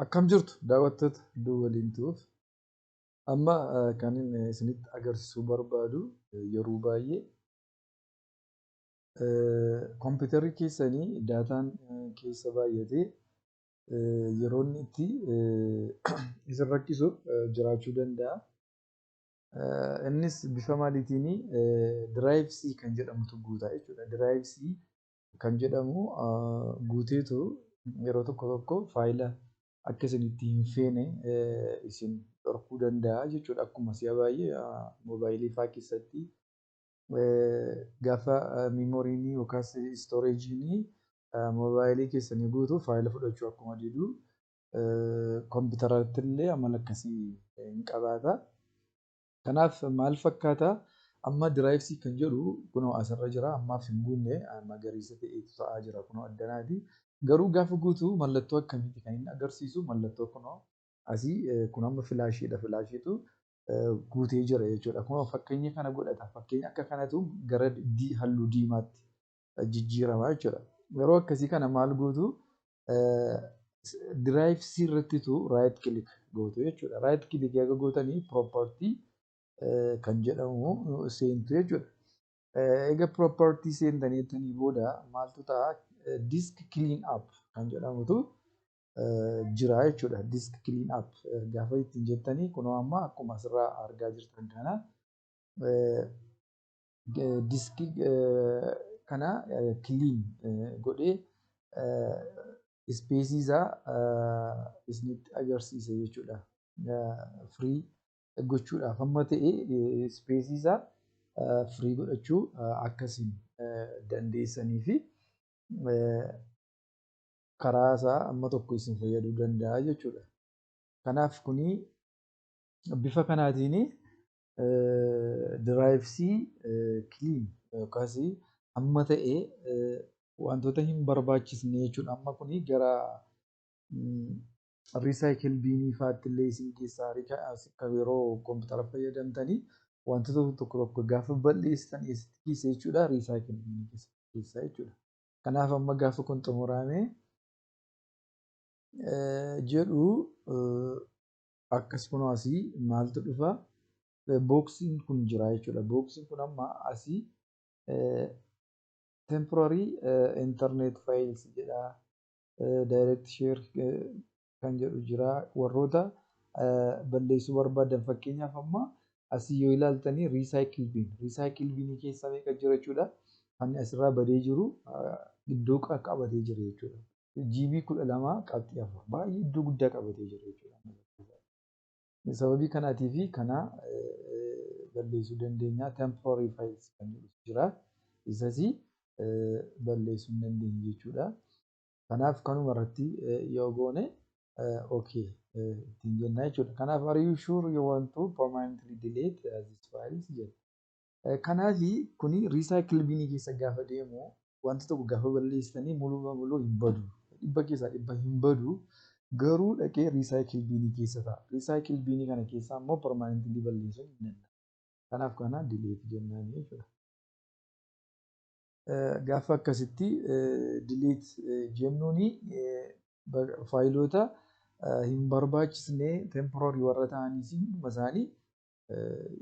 Akkam jirtu daawwattoota iddoo waliin tu'uuf amma kan inni isinitti agarsiisuu barbaadu yeroo baay'ee kompiitarri keessanii daataan keessa baay'atee yeroo inni itti isin rakkisu jiraachuu danda'a. Innis bifa maaliitiin diraayiv C kan jedhamutu guutaa jechuudha. Diraayiv C kan jedhamu guuteetu yeroo tokko tokko faayila akka isin itti hin feene isin dhorkuu danda'a jechuudha. Akkuma si'a baay'ee moobaayilii fa'aa keessatti gaafa miimoriin yookaas istooreejiin moobaayilii keessanii guutuu faayila fudhachuu akkuma didu kompiitaratti illee amala akkasii hin qabaata. Kanaaf maal fakkaata? Amma diraayiv C kan jedhu kunoo asirra jira. Ammaaf hin guunne magariisa ta'etu ta'aa jira kunoo addanaati. Garuu gaafa guutuu mallattoo akkamiiti kan inni agarsiisu? Mallattoo kunoo asii kun amma filaashiidha. Filaashiitu guutee jira jechuudha. Kunoo fakkeenya kana godhata. Fakkeenya akka kanatu gara halluu diimaatti jijjiirama jechuudha. Yeroo akkasii kana maal gootu? Diraayiv C irrattitu raayit kilik gootu jechuudha. Raayit kilik eega gootanii piroopartii kan jedhamu seentu jechuudha. Egaa piroopartii seentanii booda maaltu ta'a? Disk kiliin app kan jedhamutu jira jechuudha. Disk kiliin app gaafa ittiin jettanii kunoo amma akkuma asirraa argaa jirtan kana diskii kana kiliin godhee ispeesii isaa isinitti agarsiisa jechuudha. Firii gochuudhaaf amma ta'e ispeesii isaa firii godhachuu akkasiin dandeessanii fi karaa isaa amma tokko isin fayyaduu danda'a jechuudha. Kanaaf kuni bifa kanaatiin diraayiv C kiliin yookaas amma ta'e wantoota hin barbaachisne jechuudha. Amma kuni gara riisaayikil biinii fa'aatti illee isin keessaa yeroo kompiitara fayyadamtanii wantoota tokko tokko gaafa balleessitan eessatti keessa jechuudha? Riisaayikil biinii keessa jechuudha. Kanaaf amma gaafa kun xumuramee jedhu akkas kunoo asii maaltu dhufa? Booksiin kun jira jechuudha. Booksiin kun amma asii temporarii internet files jedha. Direct share kan jedhu jira. Warroota balleessuu barbaadan fakkeenyaaf amma asii yoo ilaaltanii riisaayikil biinii keessa meeqa jira jechuudha. Kan asirraa badee jiru iddoo qabatee jira jechuudha. GB 12 qabxii 4 baay'ee iddoo guddaa qabatee jira jechuudha. Sababii kanaatii fi kana balleessuu dandeenya. Temporary files kan jedhu jira. Isas balleessuu hin dandeenye jechuudha. Kanaaf kanuma irratti yoo goone okay ittiin jenna jechuudha. Kanaaf are you sure you want to permanently delete these files jedha. Kanaaf kuni riisaayikil biinii keessa gaafa deemu wanti tokko gaafa balleessitanii muluu hin badu. Dhibba keessaa dhibba hin badu. Garuu dhaqee riisaayikil biinii keessa ta'a. Riisaayikil biinii kana keessaa immoo permanently balleessuun hin danda'a. Kanaaf kana delete jennaan jechuudha. Gaafa akkasitti delete jennuun faayiloota hin barbaachisne temporary warra ta'aniis hunduma isaanii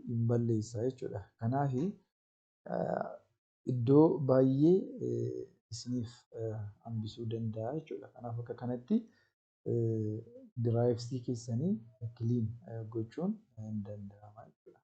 hin balleessa jechuudha. Kanaaf iddoo baay'ee isiniif hambisuu danda'a jechuudha. Kanaaf akka kanatti diraayiv C keessanii kiliin gochuun hin danda'ama jechuudha.